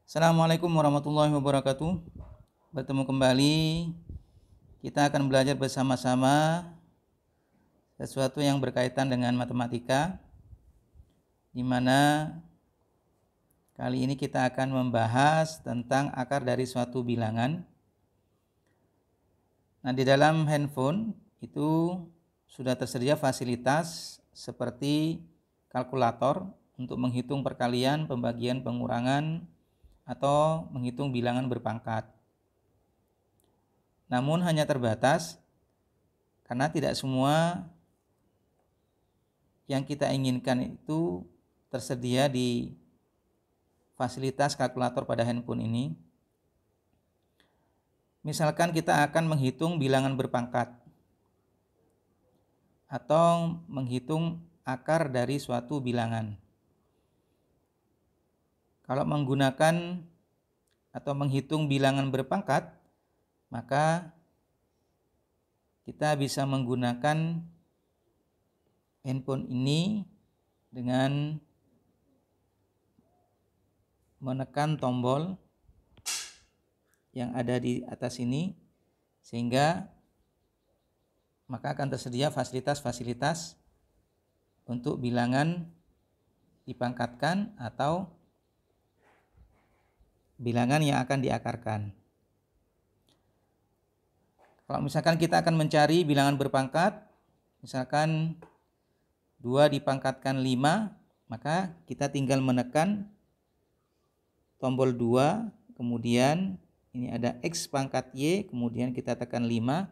Assalamualaikum warahmatullahi wabarakatuh. Bertemu kembali. Kita akan belajar bersama-sama sesuatu yang berkaitan dengan matematika, di mana kali ini kita akan membahas tentang akar dari suatu bilangan. Nah, di dalam handphone itu sudah tersedia fasilitas seperti kalkulator untuk menghitung perkalian, pembagian, pengurangan, atau menghitung bilangan berpangkat. Namun hanya terbatas karena tidak semua yang kita inginkan itu tersedia di fasilitas kalkulator pada handphone ini. Misalkan kita akan menghitung bilangan berpangkat atau menghitung akar dari suatu bilangan. Kalau menggunakan atau menghitung bilangan berpangkat, maka kita bisa menggunakan handphone ini dengan menekan tombol yang ada di atas ini, sehingga maka akan tersedia fasilitas-fasilitas untuk bilangan dipangkatkan atau bilangan yang akan diakarkan. Kalau misalkan kita akan mencari bilangan berpangkat, misalkan 2 dipangkatkan 5, maka kita tinggal menekan tombol 2, kemudian ini ada X pangkat Y, kemudian kita tekan 5,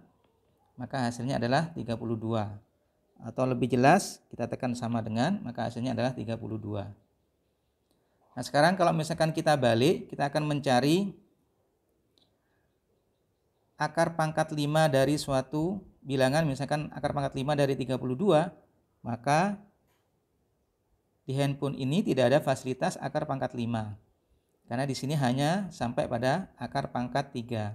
maka hasilnya adalah 32. Atau lebih jelas, kita tekan sama dengan, maka hasilnya adalah 32. Nah, sekarang kalau misalkan kita balik, kita akan mencari akar pangkat 5 dari suatu bilangan, misalkan akar pangkat 5 dari 32, maka di handphone ini tidak ada fasilitas akar pangkat 5. Karena di sini hanya sampai pada akar pangkat 3.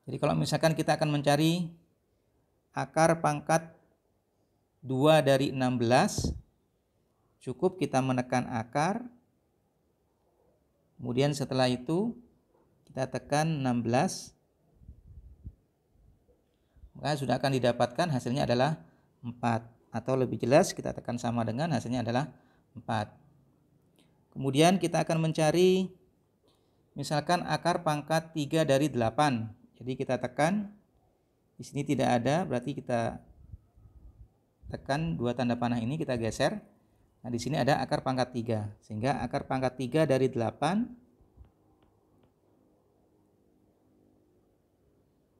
Jadi kalau misalkan kita akan mencari akar pangkat 2 dari 16, cukup kita menekan akar, kemudian setelah itu kita tekan 16, maka sudah akan didapatkan hasilnya adalah 4. Atau lebih jelas kita tekan sama dengan, hasilnya adalah 4. Kemudian kita akan mencari misalkan akar pangkat 3 dari 8. Jadi kita tekan, di sini tidak ada, berarti kita tekan 2 tanda panah ini, kita geser. Nah, di sini ada akar pangkat 3, sehingga akar pangkat 3 dari 8,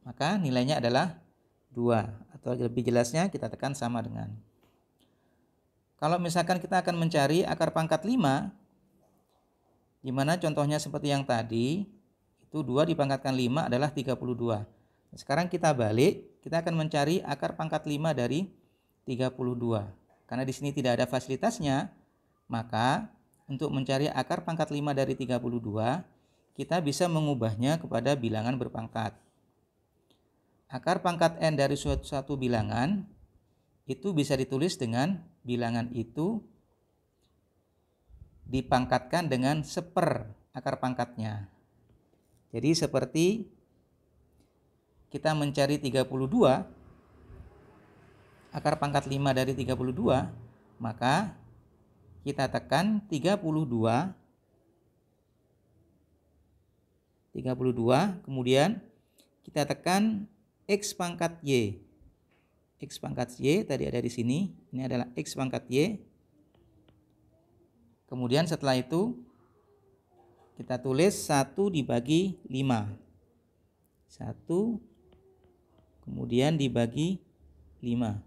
maka nilainya adalah 2. Atau lebih jelasnya kita tekan sama dengan. Kalau misalkan kita akan mencari akar pangkat 5, di mana contohnya seperti yang tadi, itu 2 dipangkatkan 5 adalah 32. Sekarang kita balik, kita akan mencari akar pangkat 5 dari 32. Karena di sini tidak ada fasilitasnya, maka untuk mencari akar pangkat 5 dari 32, kita bisa mengubahnya kepada bilangan berpangkat. Akar pangkat n dari suatu bilangan itu bisa ditulis dengan bilangan itu dipangkatkan dengan seper akar pangkatnya. Jadi seperti kita mencari 32, akar pangkat 5 dari 32, maka kita tekan 32, kemudian kita tekan X pangkat Y. X pangkat Y tadi ada di sini, ini adalah X pangkat Y. Kemudian setelah itu kita tulis 1 dibagi 5. 1 kemudian dibagi 5.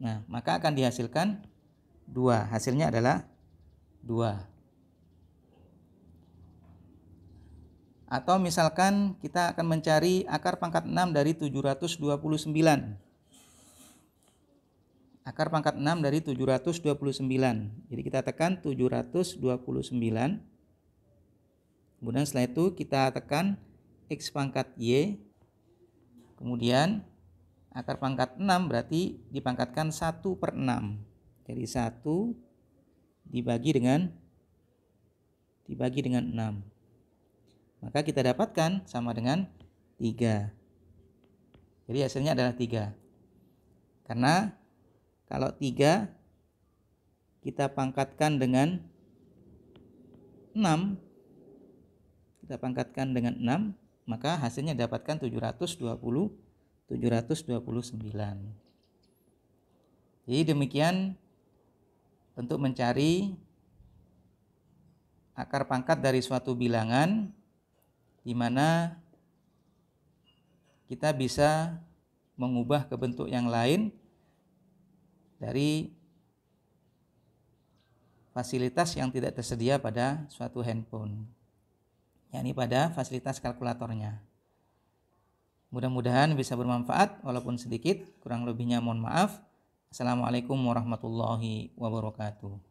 Nah, maka akan dihasilkan 2. Hasilnya adalah 2. Atau misalkan kita akan mencari akar pangkat 6 dari 729. Akar pangkat 6 dari 729. Jadi kita tekan 729. Kemudian setelah itu kita tekan X pangkat Y. Kemudian akar pangkat 6 berarti dipangkatkan 1/6. Jadi 1 dibagi dengan dibagi dengan 6. Maka kita dapatkan sama dengan 3. Jadi hasilnya adalah 3. Karena kalau 3 kita pangkatkan dengan 6, maka hasilnya dapatkan 729. Jadi demikian untuk mencari akar pangkat dari suatu bilangan, di mana kita bisa mengubah ke bentuk yang lain dari fasilitas yang tidak tersedia pada suatu handphone, yakni pada fasilitas kalkulatornya. Mudah-mudahan bisa bermanfaat walaupun sedikit, kurang lebihnya mohon maaf. Assalamualaikum warahmatullahi wabarakatuh.